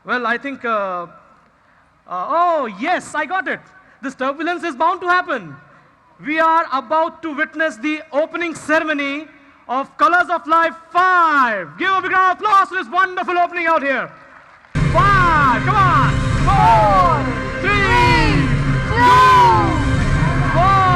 Well, I think, oh, yes, I got it. This turbulence is bound to happen. We are about to witness the opening ceremony of Colors of Life 5. Give a big round of applause to this wonderful opening out here. 5, come on. 4, 3, 2, 1.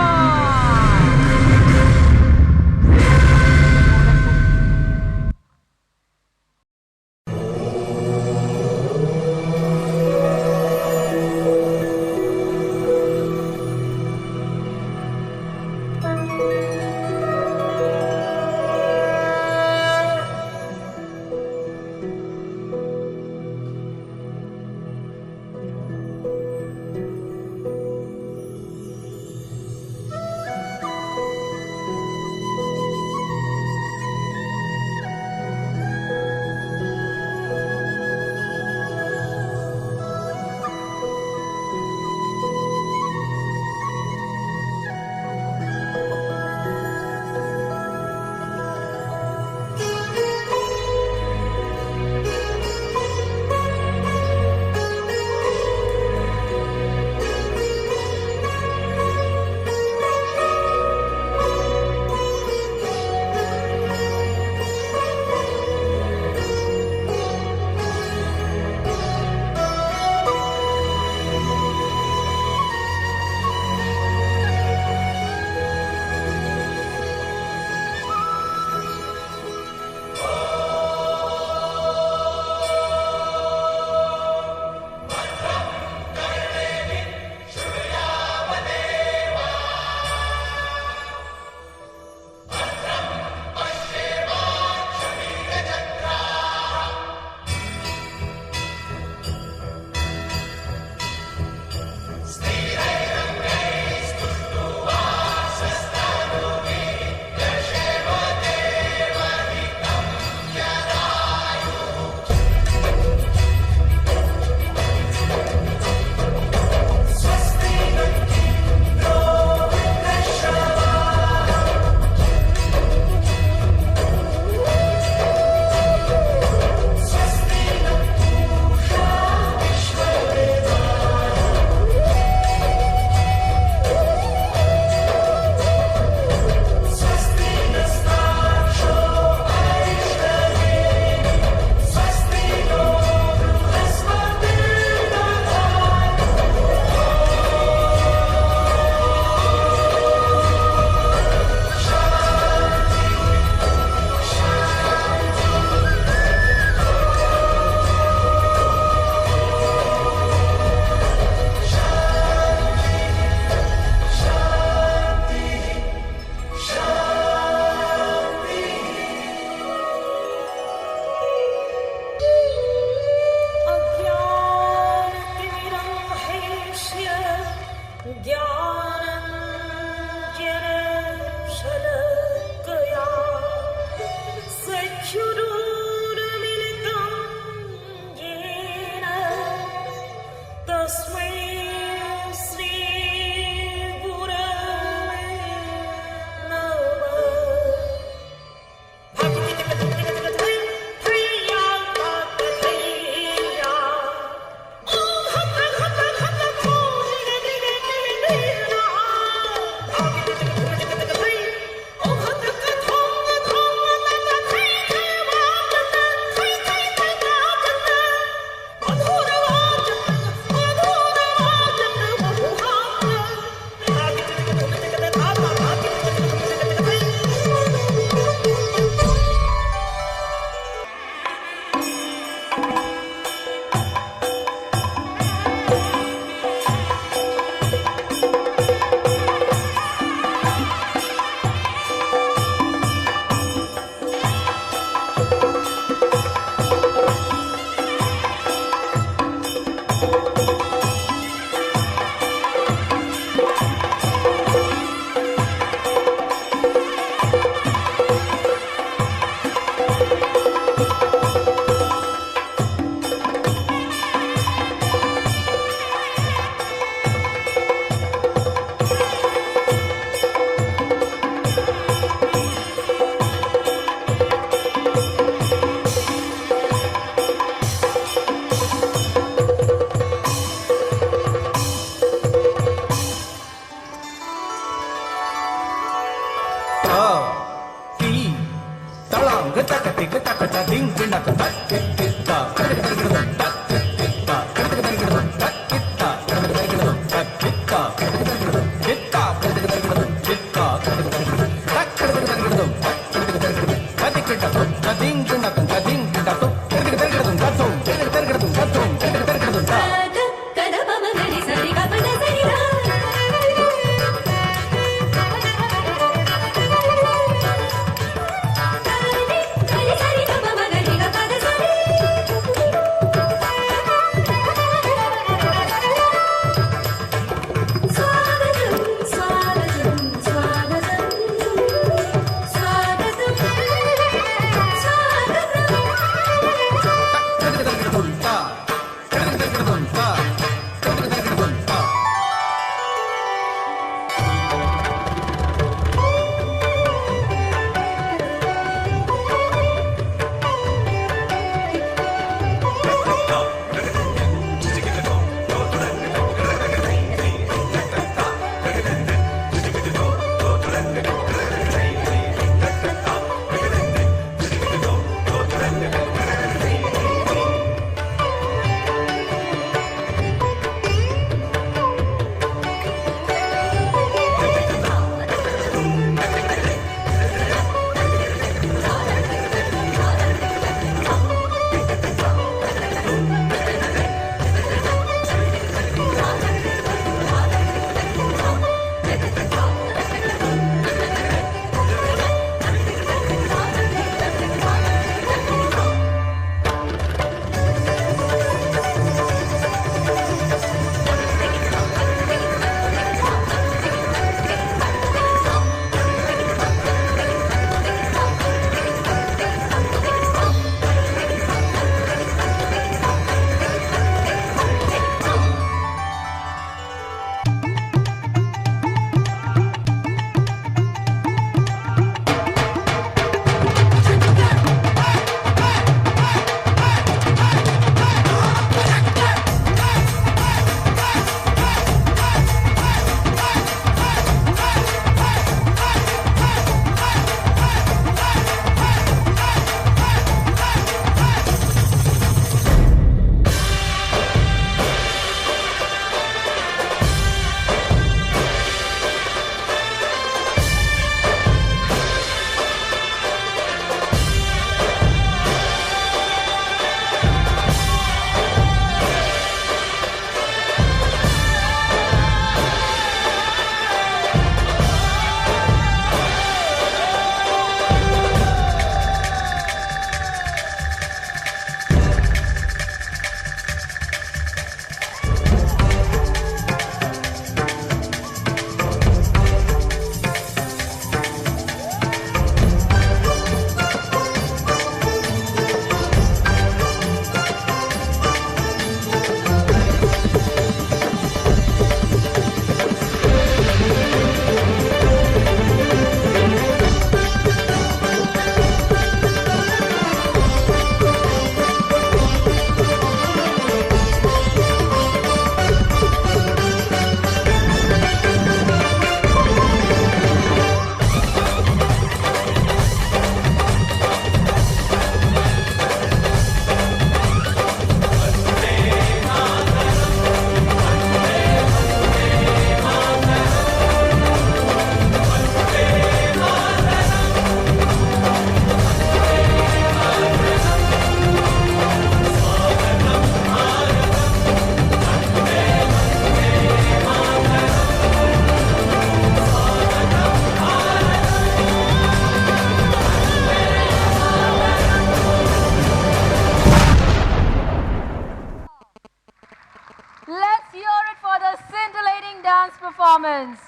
performance.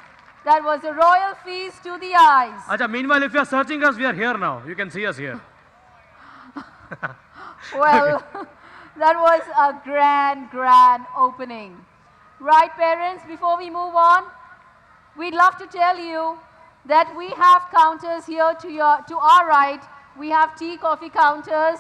That was a royal feast to the eyes. Acha, meanwhile, if you are searching us, we are here now. You can see us here. Well, that was a grand opening. Right, parents, before we move on, we'd love to tell you that we have counters here to our right. We have tea, coffee counters.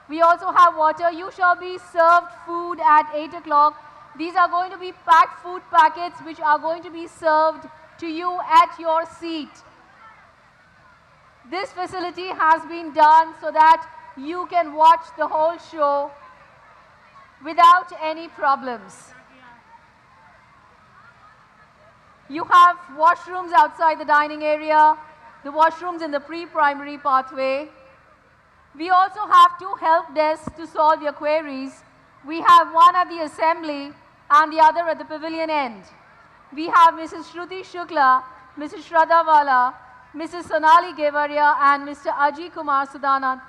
We also have water. You shall be served food at 8 o'clock. These are going to be packed food packets which are going to be served to you at your seat. This facility has been done so that you can watch the whole show without any problems. You have washrooms outside the dining area, the washrooms in the pre-primary pathway. We also have two help desks to solve your queries. We have one at the assembly and the other at the pavilion end. We have Mrs. Shruti Shukla, Mrs. Shraddha Vala, Mrs. Sonali Gevaria and Mr. Ajay Kumar Sadanand,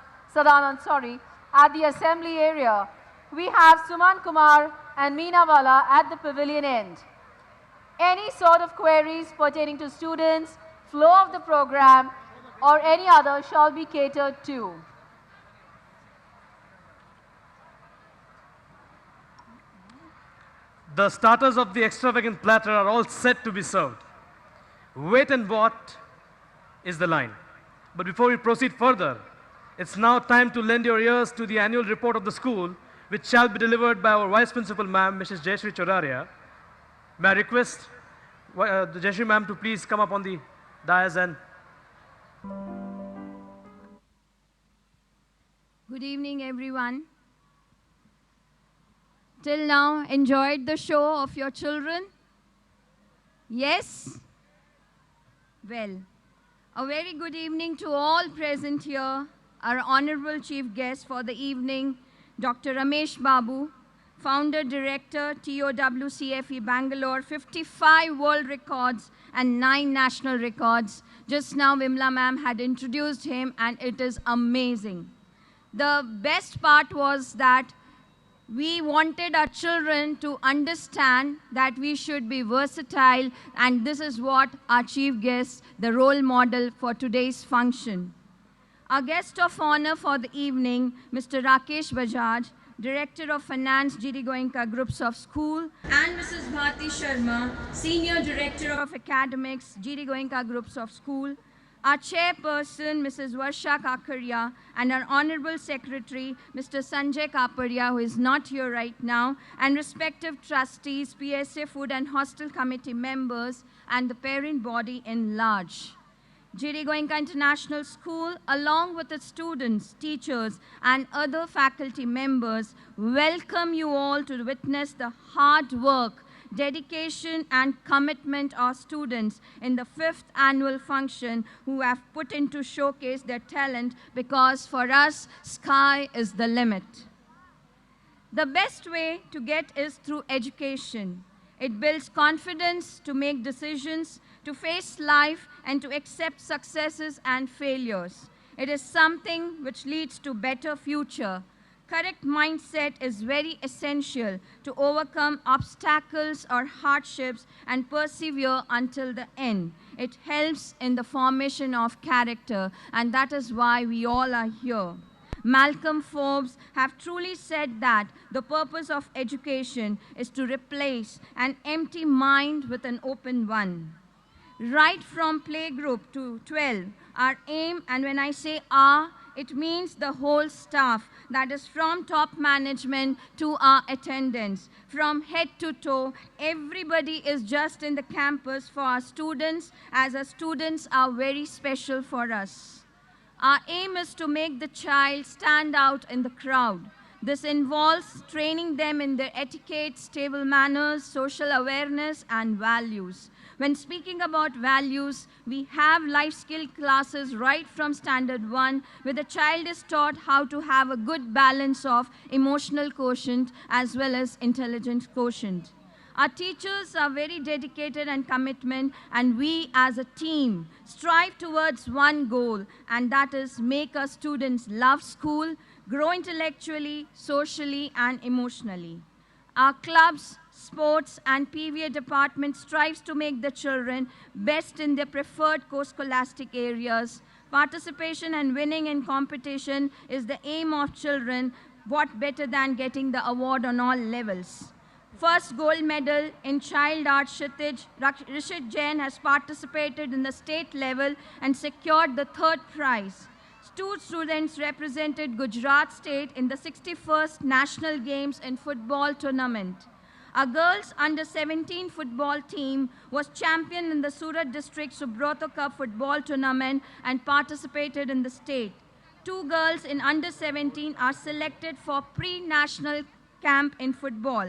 at the assembly area. We have Suman Kumar and Meena Vala at the pavilion end. Any sort of queries pertaining to students, flow of the program, or any other shall be catered to. The starters of the extravagant platter are all set to be served. Wait and what is the line. But before we proceed further, it's now time to lend your ears to the annual report of the school, which shall be delivered by our Vice Principal Ma'am, Mrs. Jayashree Choraria. May I request the Jayashree Ma'am to please come up on the dais and... Good evening, everyone. Till now, enjoyed the show of your children? Yes? Well, a very good evening to all present here. Our honorable chief guest for the evening, Dr. Ramesh Babu, founder director, TOWCFE Bangalore, 55 world records and 9 national records. Just now, Vimla ma'am had introduced him, and it is amazing. The best part was that we wanted our children to understand that we should be versatile, and this is what our chief guest, the role model for today's function. Our guest of honor for the evening, Mr. Rakesh Bajaj, Director of Finance, GD Goenka Groups of School, and Mrs. Bharti Sharma, Senior Director of Academics, GD Goenka Groups of School, our chairperson, Mrs. Varsha Kakaria, and our honorable secretary, Mr. Sanjay Kapadia, who is not here right now, and respective trustees, PSA Food and Hostel Committee members, and the parent body in large. GD Goenka International School, along with its students, teachers, and other faculty members, welcome you all to witness the hard work, dedication, and commitment of our students in the 5th annual function who have put in to showcase their talent, because for us, sky is the limit. The best way to get is through education. It builds confidence to make decisions, to face life, and to accept successes and failures. It is something which leads to better future. Correct mindset is very essential to overcome obstacles or hardships and persevere until the end. It helps in the formation of character, and that is why we all are here. Malcolm Forbes have truly said that the purpose of education is to replace an empty mind with an open one. Right from playgroup to 12, our aim, and when I say our, it means the whole staff, that is from top management to our attendants. From head to toe, everybody is just in the campus for our students, as our students are very special for us. Our aim is to make the child stand out in the crowd. This involves training them in their etiquette, stable manners, social awareness, and values. When speaking about values, we have life skill classes right from standard 1, where the child is taught how to have a good balance of emotional quotient as well as intelligence quotient. Our teachers are very dedicated and commitment, and we as a team strive towards one goal, and that is make our students love school, grow intellectually, socially, and emotionally. Our clubs, sports, and PVA department strives to make the children best in their preferred co-scholastic areas. Participation and winning in competition is the aim of children. What better than getting the award on all levels? First gold medal in child art, Rishit Jain has participated in the state level and secured the 3rd prize. 2 students represented Gujarat State in the 61st National Games in football tournament. Our girls under 17 football team was champion in the Surat District Subroto Cup football tournament and participated in the state. 2 girls in under 17 are selected for pre-national camp in football.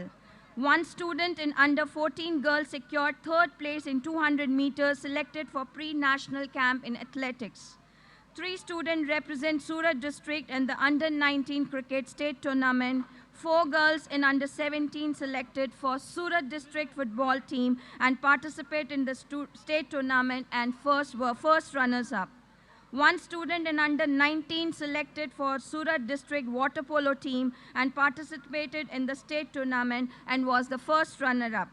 1 student in under 14 girls secured 3rd place in 200 meters, selected for pre-national camp in athletics. 3 students represent Surat district in the under 19 cricket state tournament. 4 girls in under 17 selected for Surat district football team and participate in the state tournament and were first runners up. 1 student in under 19 selected for Surat district water polo team and participated in the state tournament and was the first runner-up.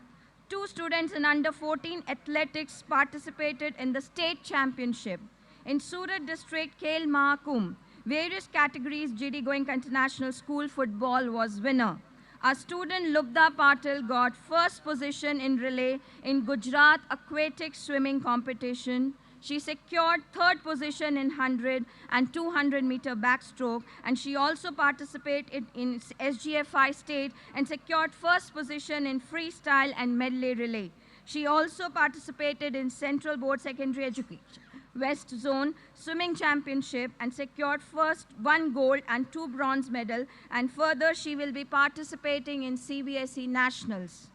2 students in under 14 athletics participated in the state championship. In Surat district, Khel Mahakumbh, various categories, GD Goenka International School football was winner. Our student Lubna Patil got first position in relay in Gujarat aquatic swimming competition. She secured 3rd position in 100 and 200 meter backstroke, and she also participated in SGFI state and secured 1st position in freestyle and medley relay. She also participated in Central Board Secondary Education West Zone Swimming Championship and secured first 1 gold and 2 bronze medal, and further she will be participating in CBSE Nationals.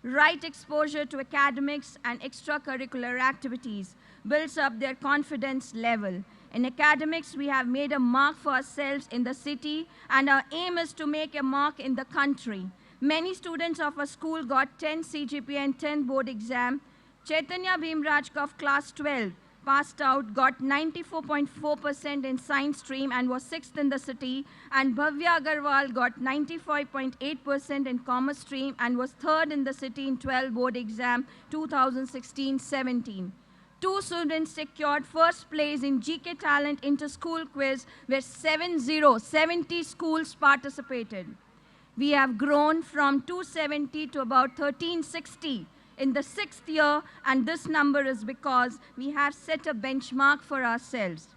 Right exposure to academics and extracurricular activities builds up their confidence level. In academics, we have made a mark for ourselves in the city, and our aim is to make a mark in the country. Many students of our school got 10 CGPA and 10 board exam. Chaitanya Bhimraj of class 12 passed out, got 94.4% in science stream and was 6th in the city, and Bhavya Agarwal got 95.8% in commerce stream and was 3rd in the city in 12 board exam 2016-17. 2 students secured first place in GK Talent Inter-School Quiz where 70 schools participated. We have grown from 270 to about 1360 in the 6th year, and this number is because we have set a benchmark for ourselves.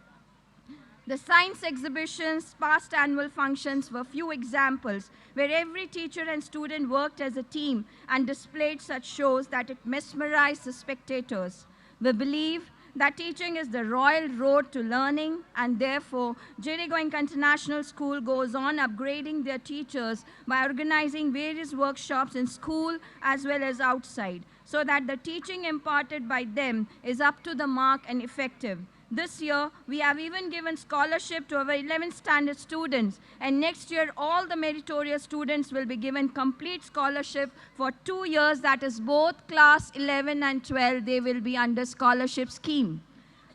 The science exhibitions, past annual functions were few examples where every teacher and student worked as a team and displayed such shows that it mesmerized the spectators. We believe that teaching is the royal road to learning, and therefore, GD Goenka International School goes on upgrading their teachers by organizing various workshops in school as well as outside, so that the teaching imparted by them is up to the mark and effective. This year, we have even given scholarship to our 11th standard students, and next year, all the meritorious students will be given complete scholarship for 2 years, that is both class 11 and 12, they will be under scholarship scheme.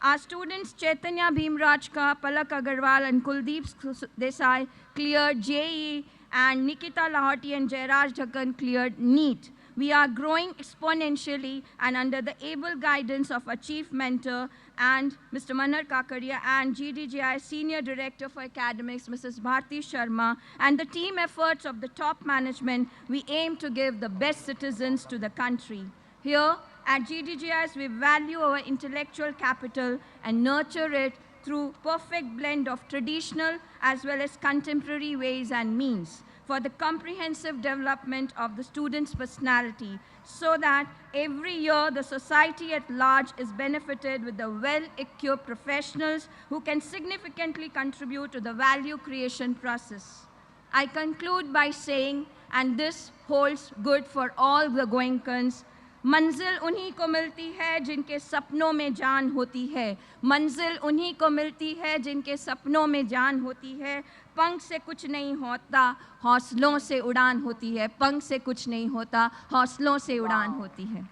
Our students Chaitanya Bhimrajka, Palak Agarwal and Kuldeep Desai cleared JEE, and Nikita Lahoti and Jairaj Dhakkan cleared NEET. We are growing exponentially, and under the able guidance of our chief mentor and Mr. Manar Kakaria and GDGI Senior Director for Academics, Mrs. Bharti Sharma, and the team efforts of the top management, we aim to give the best citizens to the country. Here at GDGIS, we value our intellectual capital and nurture it through perfect blend of traditional as well as contemporary ways and means for the comprehensive development of the student's personality, so that every year the society at large is benefited with the well-equipped professionals who can significantly contribute to the value creation process. I conclude by saying, and this holds good for all the Goenkans, मंजिल उन्हीं को मिलती है जिनके सपनों में जान होती है, मंजिल उन्हीं को मिलती है जिनके सपनों में जान होती है, पंख से कुछ नहीं होता हौसलों से उड़ान होती है, पंख से कुछ नहीं होता हौसलों से उड़ान होती है.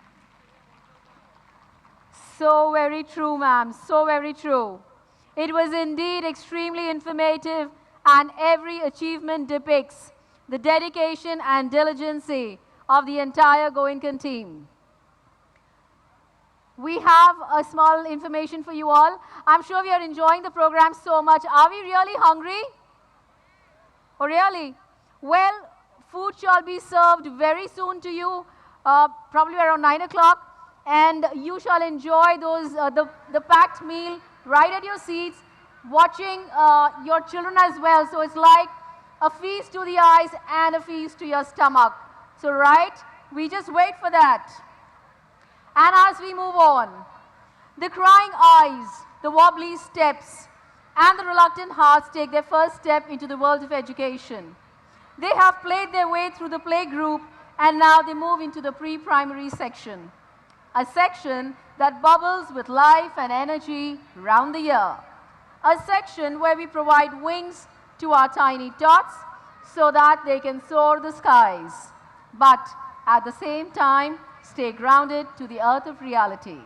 So very true, ma'am, so very true. It was indeed extremely informative, and every achievement depicts the dedication and diligence of the entire Goenkan team. We have a small information for you all. I'm sure we are enjoying the program so much. Are we really hungry? Oh, really? Well, food shall be served very soon to you, probably around 9 o'clock, and you shall enjoy those the packed meal right at your seats, watching your children as well. So it's like a feast to the eyes and a feast to your stomach. So right We just wait for that. And as we move on, the crying eyes, the wobbly steps, and the reluctant hearts take their first step into the world of education. They have played their way through the playgroup and now they move into the pre-primary section, a section that bubbles with life and energy round the year. A section where we provide wings to our tiny tots so that they can soar the skies, but at the same time stay grounded to the earth of reality.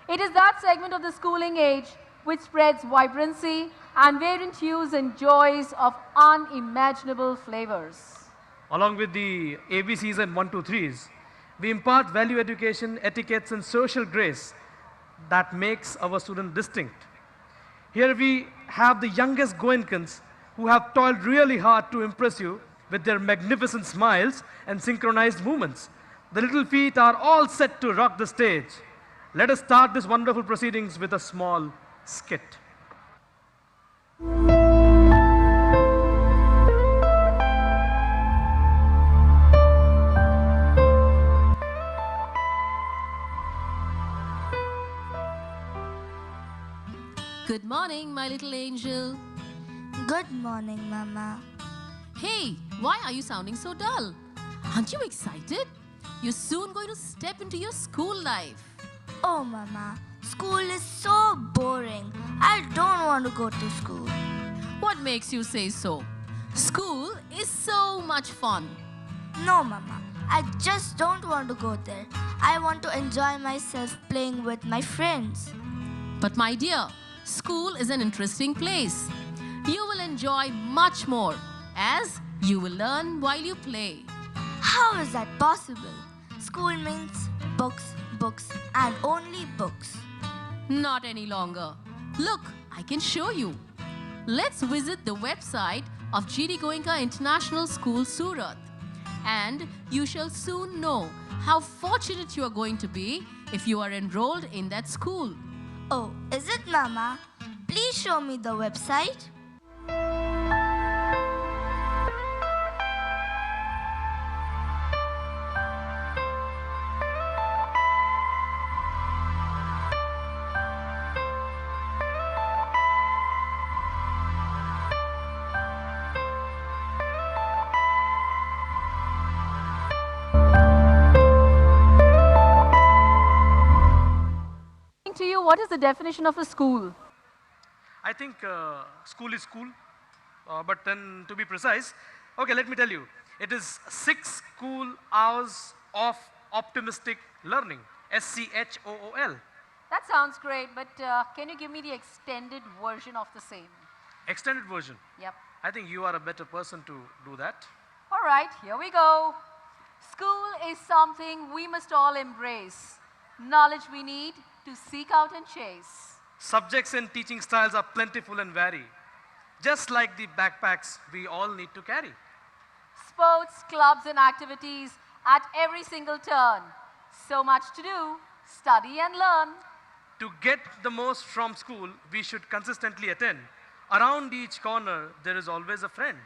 It is that segment of the schooling age which spreads vibrancy and variant hues and joys of unimaginable flavors. Along with the ABCs and 1, 2, 3s, we impart value education, etiquettes, and social grace that makes our student distinct. Here we have the youngest Goenkans who have toiled really hard to impress you with their magnificent smiles and synchronized movements. The little feet are all set to rock the stage. Let us start this wonderful proceedings with a small skit. Good morning, my little angel. Good morning, Mama. Hey, why are you sounding so dull? Aren't you excited? You're soon going to step into your school life. Oh, Mama, school is so boring. I don't want to go to school. What makes you say so? School is so much fun. No, Mama, I just don't want to go there. I want to enjoy myself playing with my friends. But my dear, school is an interesting place. You will enjoy much more as you will learn while you play. How is that possible? School means books, books, and only books. Not any longer. Look, I can show you. Let's visit the website of GD Goenka International School, Surat. And you shall soon know how fortunate you are going to be if you are enrolled in that school. Oh, is it, Mama? Please show me the website. To you, what is the definition of a school? I think school is school, but then to be precise, okay, let me tell you, it is 6 school hours of optimistic learning, SCHOOL. That sounds great, but can you give me the extended version of the same? Extended version. Yep. I think you are a better person to do that. All right, here we go. School is something we must all embrace. Knowledge we need to seek out and chase. Subjects and teaching styles are plentiful and vary, just like the backpacks we all need to carry. Sports, clubs, and activities at every single turn. So much to do, study and learn. To get the most from school, we should consistently attend. Around each corner, there is always a friend.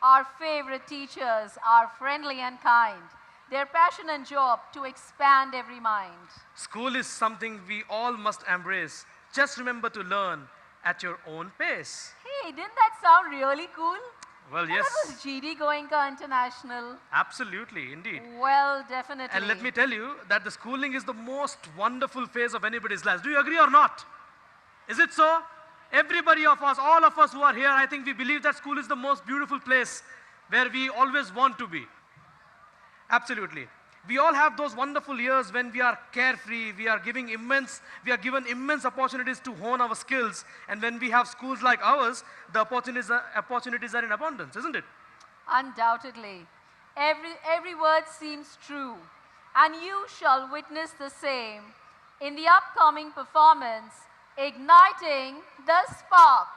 Our favorite teachers are friendly and kind. Their passion and job to expand every mind. School is something we all must embrace. Just remember to learn at your own pace. Hey, didn't that sound really cool? Well, And yes, that was GD Goenka International. absolutely, indeed. Well, definitely. And let me tell you that the schooling is the most wonderful phase of anybody's life. Do you agree or not? Is it so? Everybody of us, all of us who are here, I think we believe that school is the most beautiful place where we always want to be. Absolutely. We all have those wonderful years when we are carefree, we are given immense opportunities to hone our skills, and when we have schools like ours, the opportunities are in abundance, isn't it? Undoubtedly. Every word seems true, and you shall witness the same in the upcoming performance, Igniting the Spark.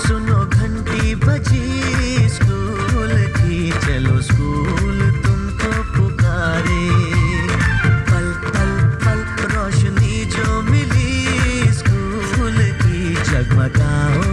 सुनो घंटी बजी school की, चलो school तुमको पुकारे। पल पल पल रोशनी जो मिली स्कूल की, जगमगाओ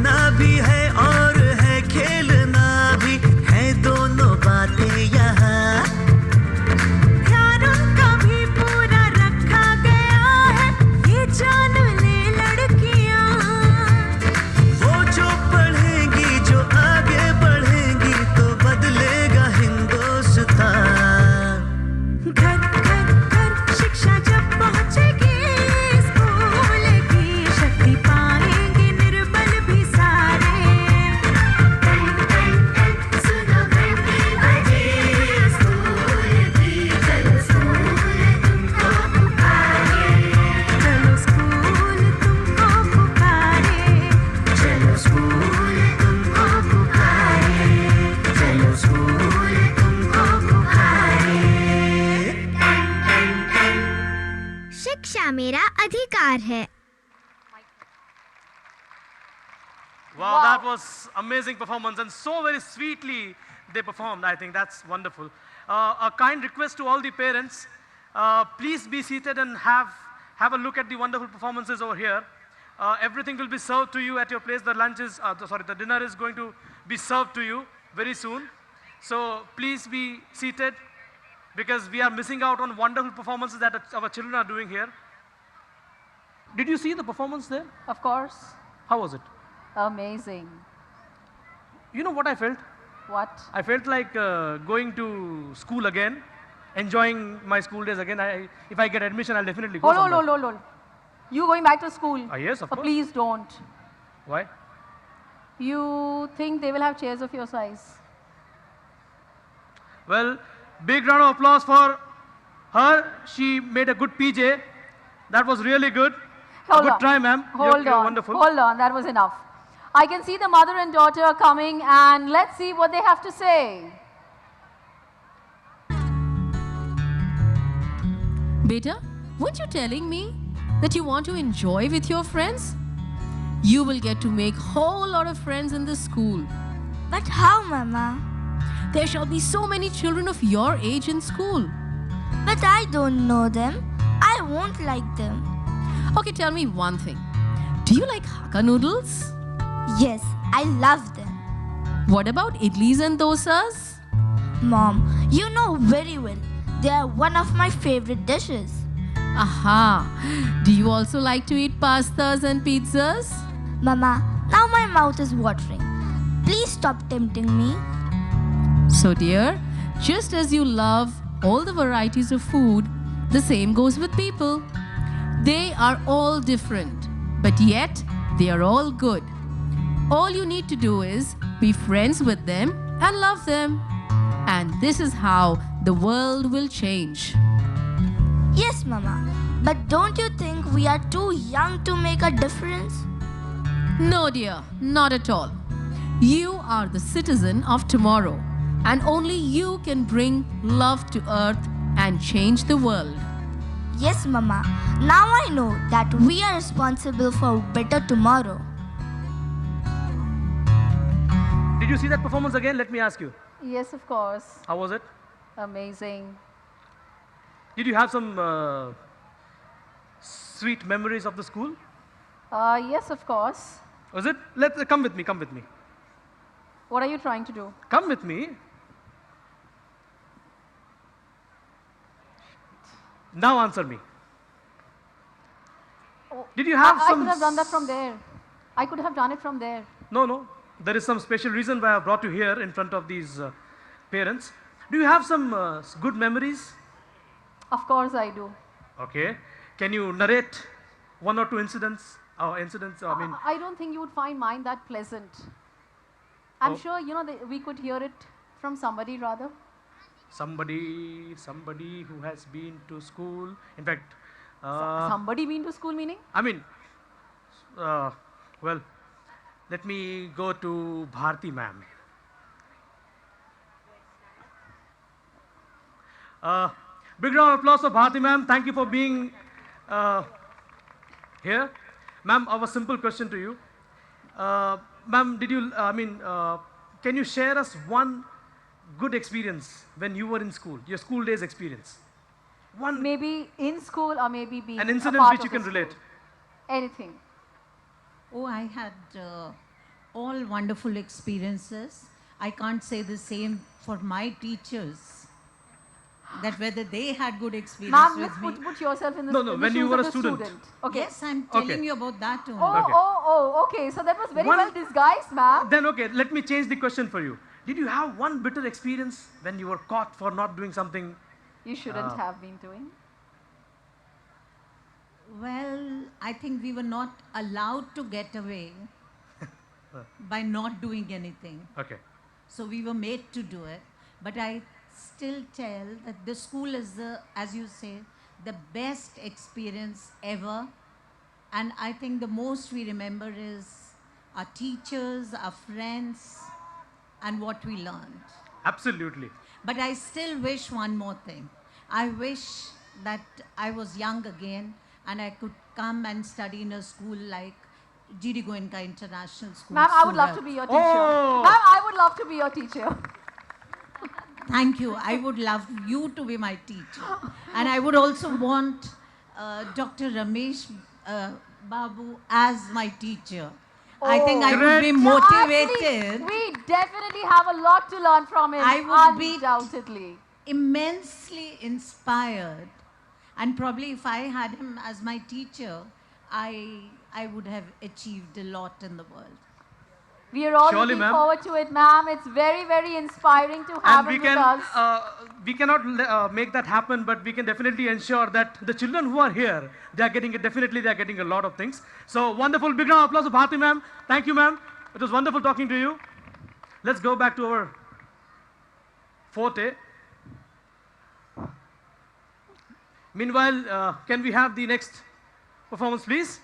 पढ़ना भी है और है खेलना भी है, दोनों बातें यहाँ। ध्यान उनका भी पूरा रखा गया है, ये जान ले लड़कियां। वो जो पढ़ेंगी, जो आगे बढ़ेंगी, तो बदलेगा हिंदुस्तान। घर घर घर शिक्षा जब पहुंचेगी, स्कूल की शक्ति पाएंगे निर्बल भी सारे। सुनो घंटी बजी, स्कूल की, चलो स्कूल तुमको पुकारे। चलो स्कूल तुमको पुकारे। चलो स्कूल तुमको पुकारे। चलो स्कूल तुमको पुकारे। शिक्षा मेरा अधिकार है। Wow, that was amazing performance, and so very sweetly they performed. I think that's wonderful. A kind request to all the parents, please be seated and have a look at the wonderful performances over here. Everything will be served to you at your place. The lunch is, the dinner is going to be served to you very soon. So please be seated, because we are missing out on wonderful performances that our children are doing here. Did you see the performance there? Of course. How was it? Amazing. You know what I felt? What? I felt like going to school again, enjoying my school days again. If I get admission, I'll definitely go Hold on, somewhere. hold on. You going back to school? Yes, of course. Please don't. Why? You think they will have chairs of your size? Well, big round of applause for her. She made a good PJ. That was really good. Hold Good on. try, ma'am. Hold You're on. wonderful. Hold on. That was enough. I can see the mother and daughter coming, and let's see what they have to say. Beta, weren't you telling me that you want to enjoy with your friends? You will get to make whole lot of friends in this school. But how, Mama? There shall be so many children of your age in school. But I don't know them. I won't like them. Okay, tell me one thing. Do you like Hakka noodles? Yes, I love them. What about idlis and dosas? Mom, you know very well. They are one of my favorite dishes. Aha! Do you also like to eat pastas and pizzas? Mama, now my mouth is watering. Please stop tempting me. So dear, just as you love all the varieties of food, the same goes with people. They are all different, but yet they are all good. All you need to do is be friends with them and love them. And this is how the world will change. Yes, Mama. But don't you think we are too young to make a difference? No, dear, not at all. You are the citizen of tomorrow, and only you can bring love to earth and change the world. Yes, Mama. Now I know that we are responsible for a better tomorrow. Did you see that performance again? Let me ask you. Yes, of course. How was it? Amazing. Did you have some sweet memories of the school? Yes, of course. Was it? Come with me. Come with me. What are you trying to do? Come with me. Now answer me. Oh, Did you have I some? could have done that from there. I could have done it from there. No, no. There is some special reason why I brought you here in front of these parents. Do you have some good memories? Of course I do. Okay. Can you narrate one or two incidents? I mean, I don't think you would find mine that pleasant. I'm Oh. sure, you know, we could hear it from somebody rather. somebody who has been to school. In fact, Somebody been to school meaning? I mean, well, let me go to Bharti ma'am. Big round of applause for Bharti ma'am. Thank you for being here. Ma'am, I have a simple question to you. Ma'am, can you share us one good experience when you were in school, your school days experience? One, Maybe in school or maybe being an a incident part which you of can the relate. school. Anything. Oh, I had all wonderful experiences. I can't say the same for my teachers, that whether they had good experience Ma'am, with let's me. put yourself in the, No, no, in the when you shoes were of a the student. Okay. Yes, I'm telling Okay. you about that only. Oh, Okay. okay. So that was very One- well disguised, ma'am. Then, okay, let me change the question for you. Did you have one bitter experience when you were caught for not doing something? You shouldn't have been doing. Well, I think we were not allowed to get away by not doing anything. Okay. So we were made to do it. But I still tell that the school is the, as you say, the best experience ever. And I think the most we remember is our teachers, our friends, and what we learned. Absolutely. But I still wish one more thing. I wish that I was young again and I could come and study in a school like GD Goenka International School. Ma'am, I would love Surat. to be your teacher. Oh. Ma'am, I would love to be your teacher. Thank you. I would love you to be my teacher. And I would also want Dr. Ramesh Babu as my teacher. I think I would be Correct. motivated, Actually, we definitely have a lot to learn from him. I would be- undoubtedly. immensely inspired. And probably if I had him as my teacher, I would have achieved a lot in the world. We are all Surely, looking ma'am. forward to it, ma'am. It's very, very inspiring to have And him with us. we cannot make that happen, but we can definitely ensure that the children who are here, they are getting a lot of things. So wonderful, big round of applause for Bharti ma'am. Thank you, ma'am. It was wonderful talking to you. Let's go back to our forte. Meanwhile, can we have the next performance, please?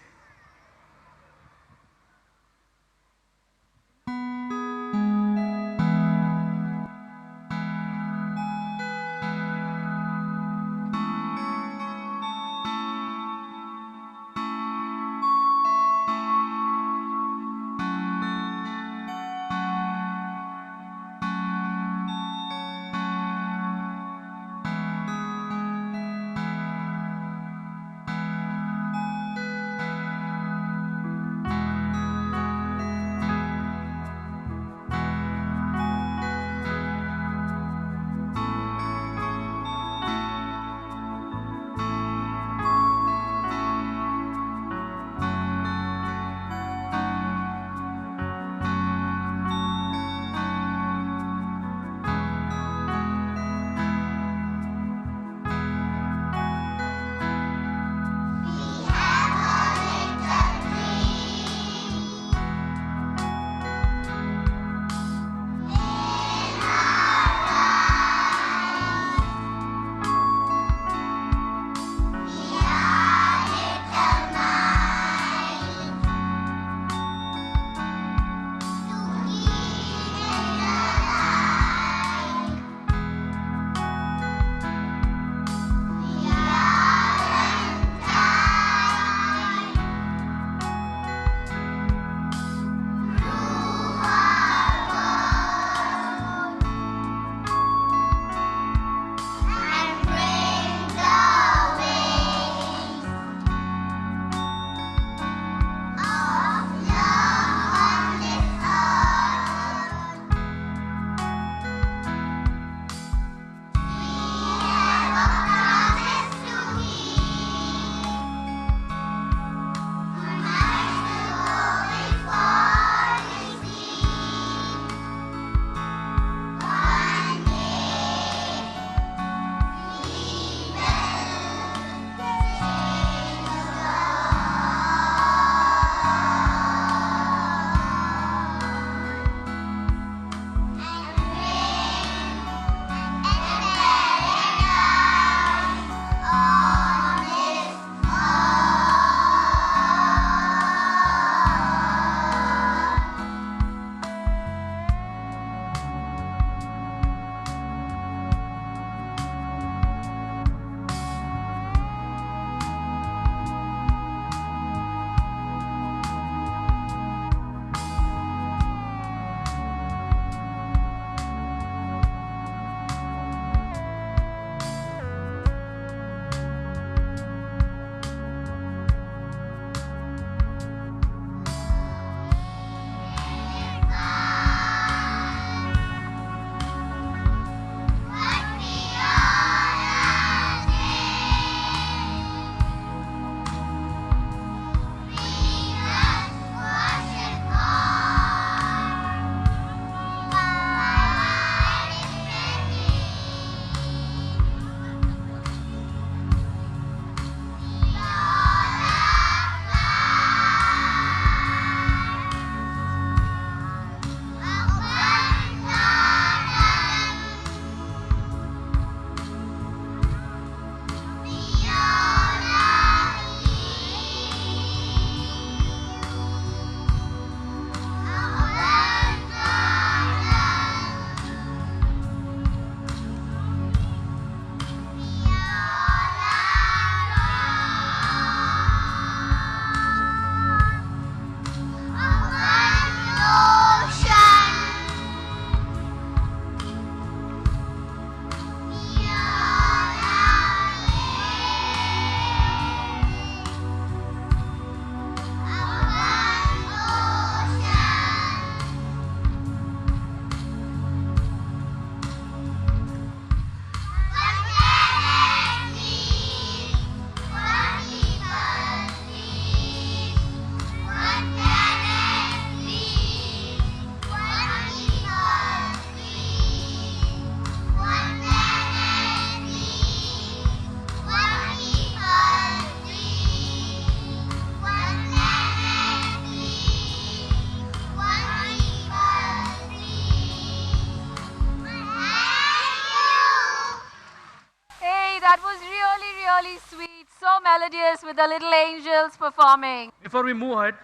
really sweet, so melodious with the little angels performing. Before we move ahead,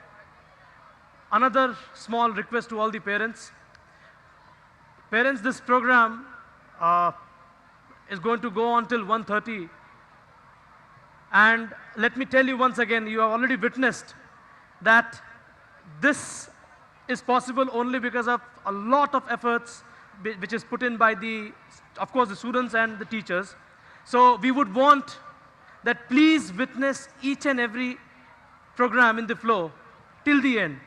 another small request to all the parents. Parents, this program is going to go on till 1:30. And let me tell you once again, you have already witnessed that this is possible only because of a lot of efforts which is put in by of course, the students and the teachers. So we would want that please witness each and every program in the flow till the end.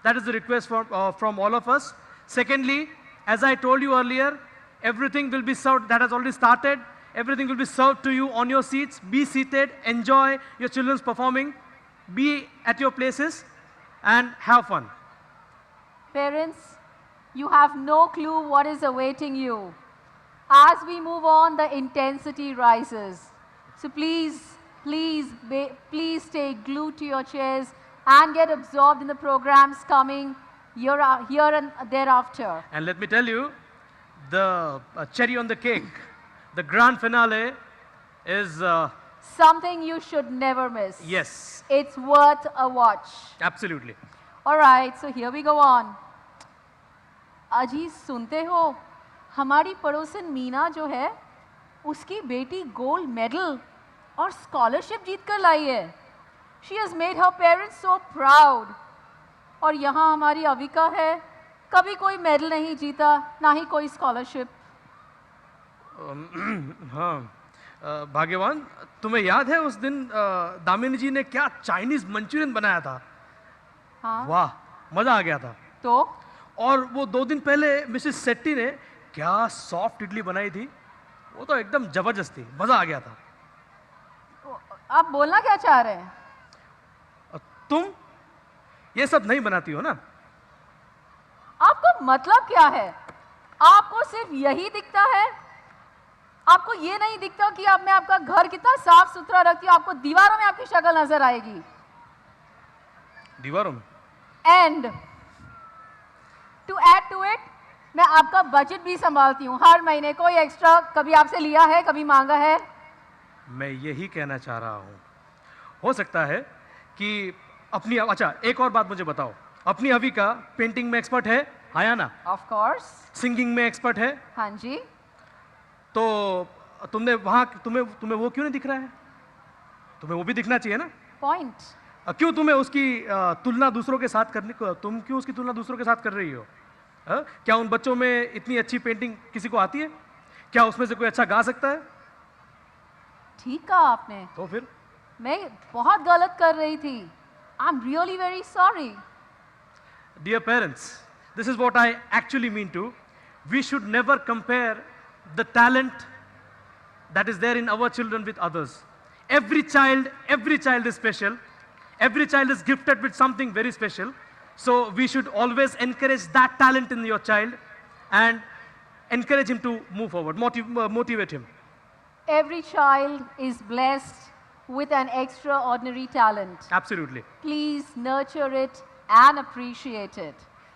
That is the request from all of us. Secondly, as I told you earlier, everything will be served, that has already started. Everything will be served to you on your seats. Be seated, enjoy your children's performing, be at your places, and have fun. Parents, you have no clue what is awaiting you. As we move on, the intensity rises. So please stay glued to your chairs and get absorbed in the programs coming here and thereafter. And let me tell you, the cherry on the cake, the grand finale is... something you should never miss. yes, It's worth a watch. absolutely. All right, so here we go on. अजी सुनते हो, हमारी पड़ोसन मीना जो है, उसकी बेटी gold medal और स्कॉलरशिप जीत कर लाई है. She has made her parents so proud. और यहाँ हमारी अविका है, कभी कोई मेडल नहीं जीता, ना ही कोई स्कॉलरशिप. हाँ, भाग्यवान, तुम्हें याद है उस दिन दामिनी जी ने क्या चाइनीज मंचूरियन बनाया था? हाँ, वाह, मजा आ गया था. तो और वो 2 दिन पहले मिसेस सेट्टी ने क्या सॉफ्ट इडली बनाई थी, वो तो एकदम जबरदस्त थी, मजा आ गया था. आप बोलना क्या चाह रहे हैं? तुम ये सब नहीं बनाती हो ना? आपको मतलब क्या है? आपको सिर्फ यही दिखता है? आपको ये नहीं दिखता कि अब मैं आपका घर कितना साफ सुथरा रखती हूँ, आपको दीवारों में आपकी शक्ल नजर आएगी. दीवारों में? And to add to it, मैं आपका बजट भी संभालती हूँ. हर महीने कोई एक्स्ट्रा कभी आपसे लिया है, कभी मांगा है? मैं यही कहना चाह रहा हूँ. हो सकता है कि अपनी... अच्छा, एक और बात मुझे बताओ, अपनी अभी का पेंटिंग में एक्सपर्ट है, आया ना? Of course. सिंगिंग में एक्सपर्ट है. हाँ जी. तो तुमने वहाँ तुम्हें वो क्यों नहीं दिख रहा है? तुम्हें वो भी दिखना चाहिए ना? पॉइंट. क्यों तुम्हें उसकी तुलना दूसरों के साथ करने को, तुम क्यों उसकी तुलना दूसरों के साथ कर रही हो? क्या उन बच्चों में इतनी अच्छी पेंटिंग किसी को आती है? क्या उसमें से कोई अच्छा गा सकता है? ठीक कहा आपने. तो फिर मैं बहुत गलत कर रही थी. I am really very sorry. Dear parents, this is what I actually mean to. We should never compare the talent that is there in our children with others. Every child is special. Every child is gifted with something very special. So we should always encourage that talent in your child and encourage him to move forward, motivate him. Every child is blessed with an extraordinary talent. Absolutely. Please nurture it and appreciate it.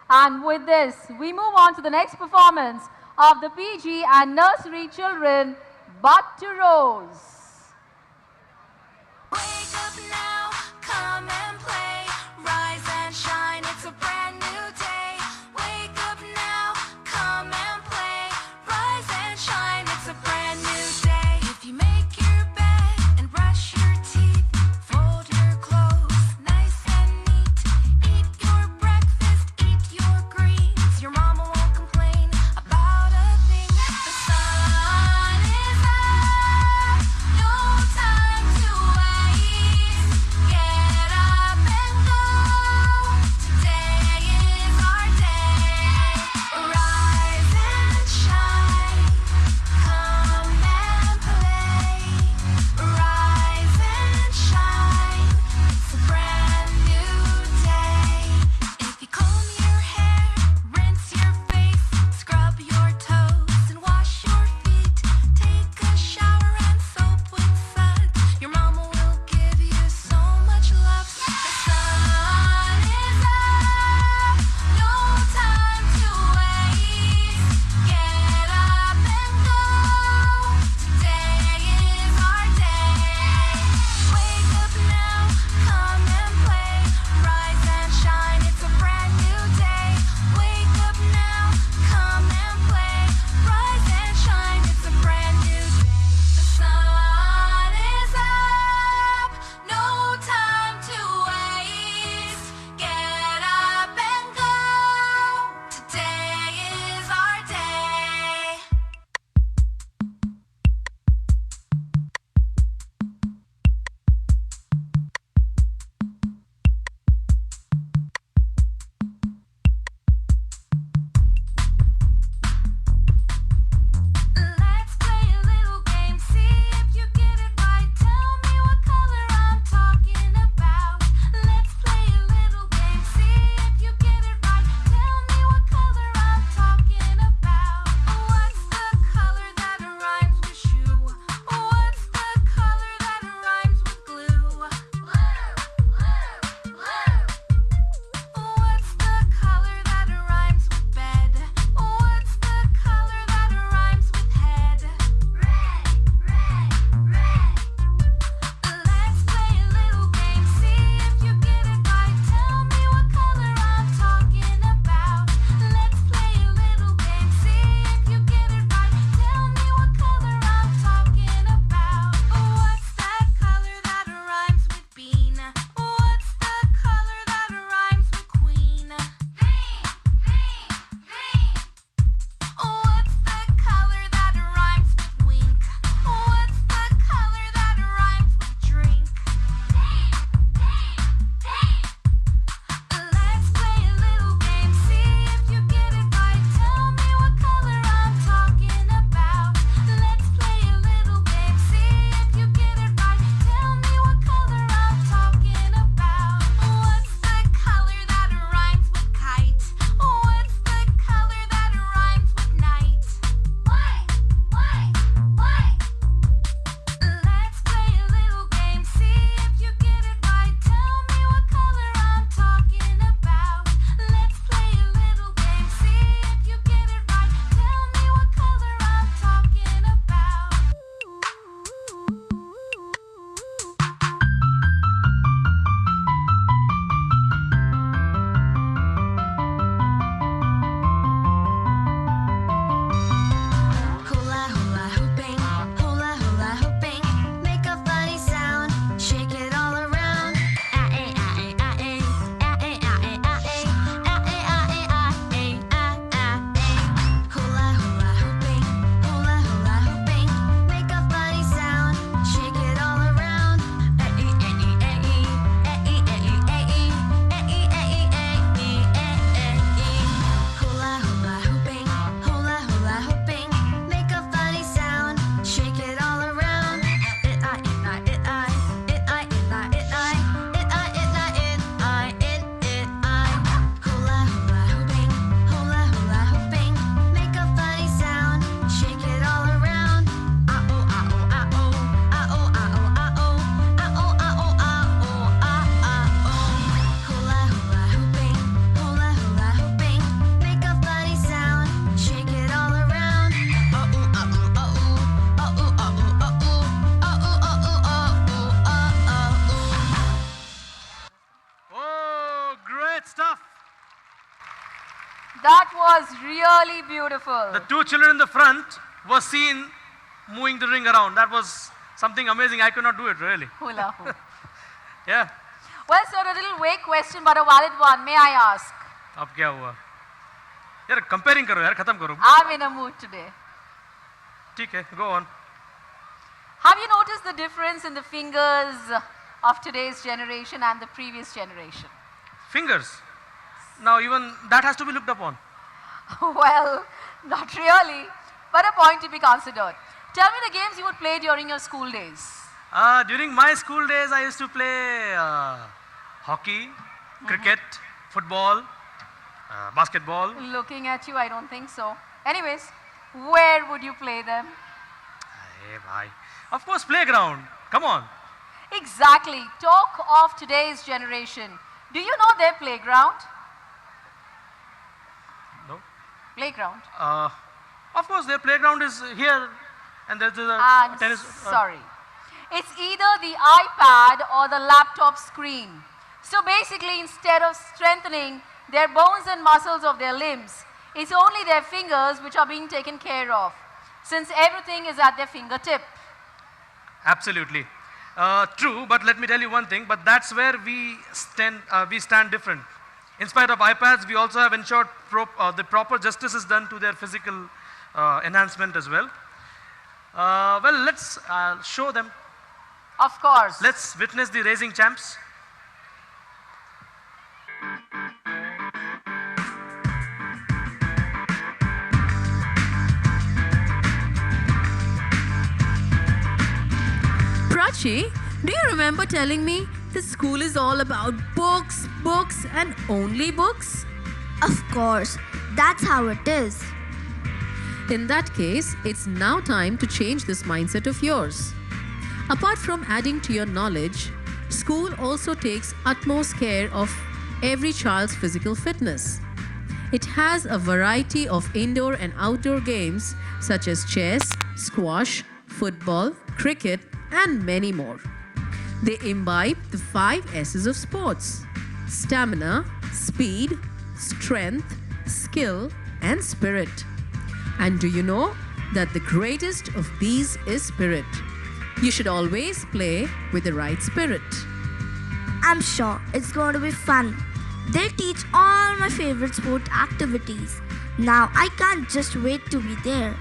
And with this, we move on to the next performance of the PG and nursery children, Bud to Rose. Wake up now, come and play, rise and shine, it's a brand new day. Wake up now, come and play, rise and shine, it's a brand new day. If you make your bed and brush your teeth, fold your clothes nice and neat, eat your breakfast, eat your greens, your mama won't complain about a thing. The sun is up, That was really beautiful. The two children in the front were seen moving the ring around. That was something amazing. I could not do it really. Hula hoop. Yeah. Well, sir, a little vague question, but a valid one. May I ask? अब क्या हुआ? यार comparing करो यार, खत्म करो. I'm in a mood today. ठीक है, go on. Have you noticed the difference in the fingers of today's generation and the previous generation? Fingers. Now even that has to be looked upon. Well, not really, but a point to be considered. Tell me the games you would play during your school days. During my school days, I used to play hockey, cricket, football, basketball. Looking at you, I don't think so. Anyways, where would you play them? Hey, bhai. Of course, playground. Come on. Exactly. Talk of today's generation. Do you know their playground? No. Playground. Of course, their playground is here, and there's a I'm tennis. sorry. It's either the iPad or the laptop screen. So basically, instead of strengthening their bones and muscles of their limbs, it's only their fingers which are being taken care of, since everything is at their fingertip. Absolutely. True, but let me tell you one thing, but that's where we stand different. In spite of iPads, we also have ensured the proper justice is done to their physical enhancement as well. Well, let's show them. Of course. Let's witness the raising champs. Prachi, do you remember telling me the school is all about books, books, and only books? Of course, that's how it is. In that case, it's now time to change this mindset of yours. Apart from adding to your knowledge, school also takes utmost care of every child's physical fitness. It has a variety of indoor and outdoor games such as chess, squash, football, cricket, and many more. They imbibe the 5 S's of sports: stamina, speed, strength, skill, and spirit. And do you know that the greatest of these is spirit? You should always play with the right spirit. I'm sure it's going to be fun. They teach all my favorite sport activities. Now I can't just wait to be there.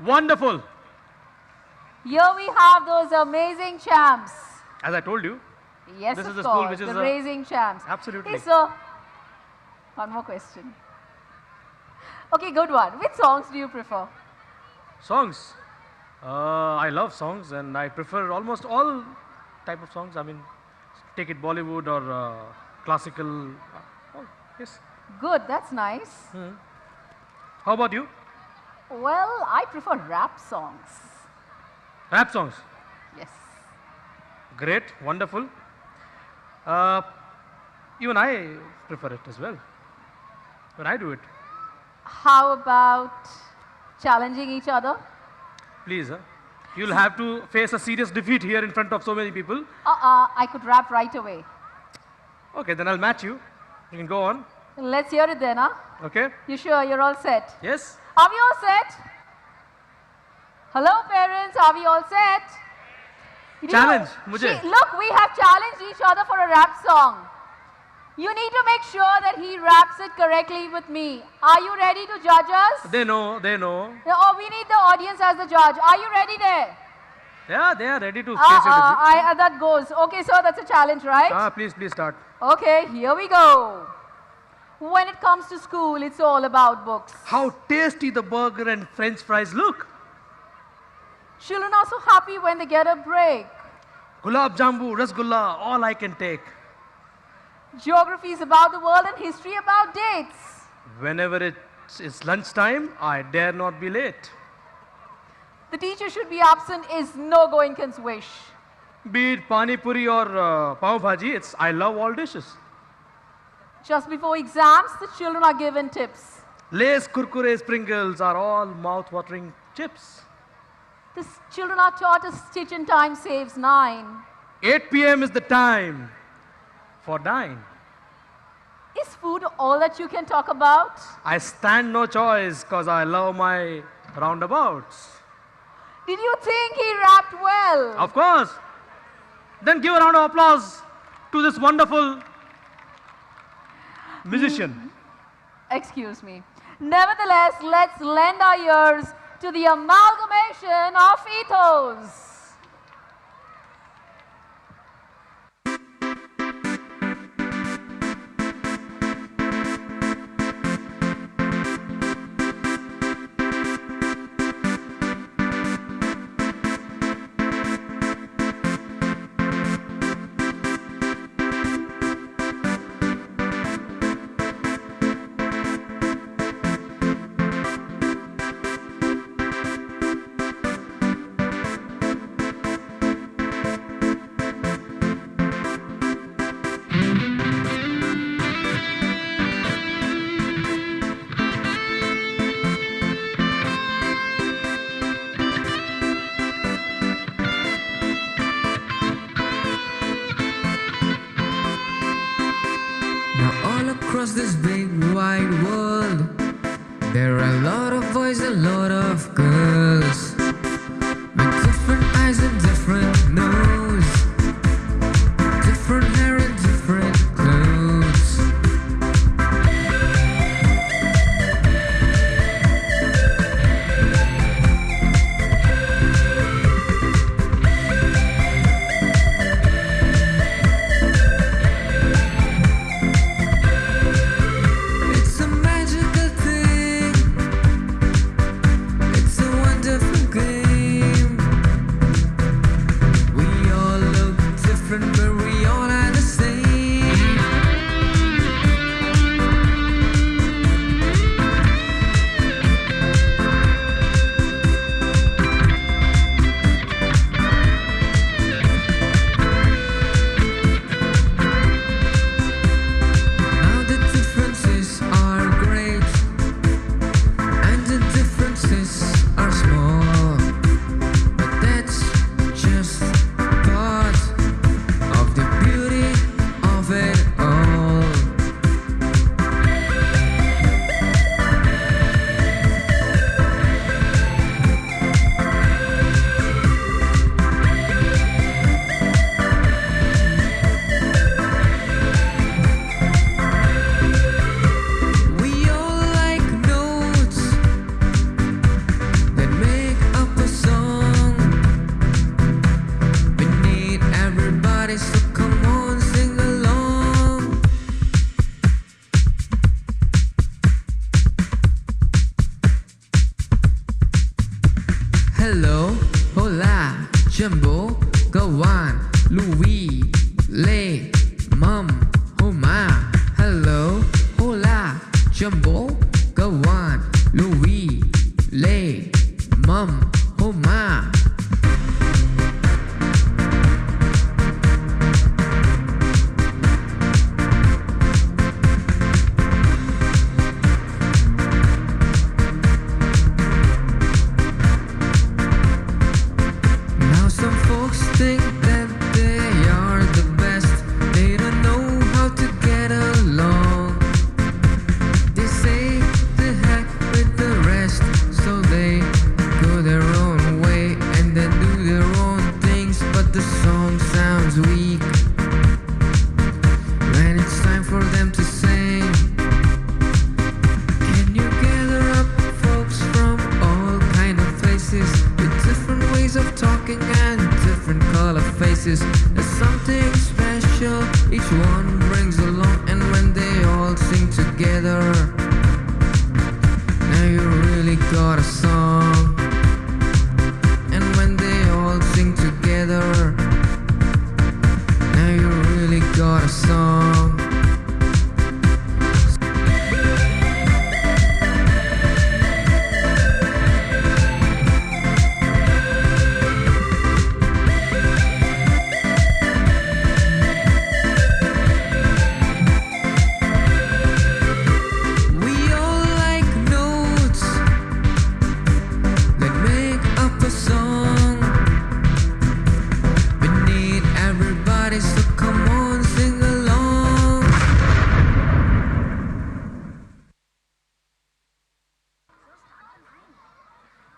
Wonderful. Here we have those amazing champs. As I told you, Yes, This of is the school course, which is the a- raising champs. absolutely. Hey, sir. One more question. Okay, good one. Which songs do you prefer? songs. I love songs and I prefer almost all type of songs. I mean, take it Bollywood or classical. Oh, yes. Good, that's nice. How about you? Well, I prefer rap songs. Rap songs. Yes. Great, wonderful. Even I prefer it as well. When I do it, How about challenging each other? please, you'll have to face a serious defeat here in front of so many people. I could rap right away. Okay, then I'll match you. You can go on. Let's hear it then, huh? Okay? You sure you're all set? Yes? Are we all set? Hello, parents, are we all set? You know, Challenge, mujhe. Look, we have challenged each other for a rap song. You need to make sure that he raps it correctly with me. Are you ready to judge us? They know, they know. Oh, we need the audience as the judge. Are you ready there? Yeah, they are ready to face your defeat. That goes. Okay, sir, that's a challenge, right? Please start. Okay, here we go. When it comes to school, it's all about books. How tasty the burger and french fries look. Children are so happy when they get a break. Gulab jambu, rasgulla, all I can take. Geography is about the world and history about dates. Whenever it's lunchtime, I dare not be late. The teacher should be absent is no goinkins wish. Be it pani puri or pav bhaji, it's I love all dishes. Just before exams, the children are given tips. Lays, kurkure, sprinkles are all mouth-watering chips. The children are taught a stitch in time saves 9. 8 p.m. is the time for dine. Is food all that you can talk about? I stand no choice cause I love my roundabouts. Did you think he rapped well? Of course. Then give a round of applause to this wonderful musician. Excuse me. Nevertheless, let's lend our ears to the amalgamation of ethos. Now all across this big wide world, there are a lot of boys, a lot of girls, with different eyes and different nose, different hair and different clothes. It's a magical thing. It's a wonderful game. Louis, lay, mum, homa, hello, hola, jumbo, go on, Louis, lay, mum, homa. Now some folks think that they are the best. They don't know how to get along. They say the heck with the rest, so they go their own way and then do their own things. But the song sounds weak when it's time for them to sing. Can you gather up folks from all kind of places with different ways of talking and different color faces? There's something special each one brings along, and when they all sing together, now you really got a song. And when they all sing together, now you really got a song. We all like notes that make up a song. We need everybody, so come on, sing along.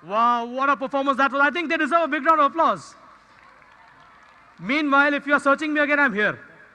Wow, what a performance that was. I think they deserve a big round of applause. Meanwhile, if you are searching me again, I'm here.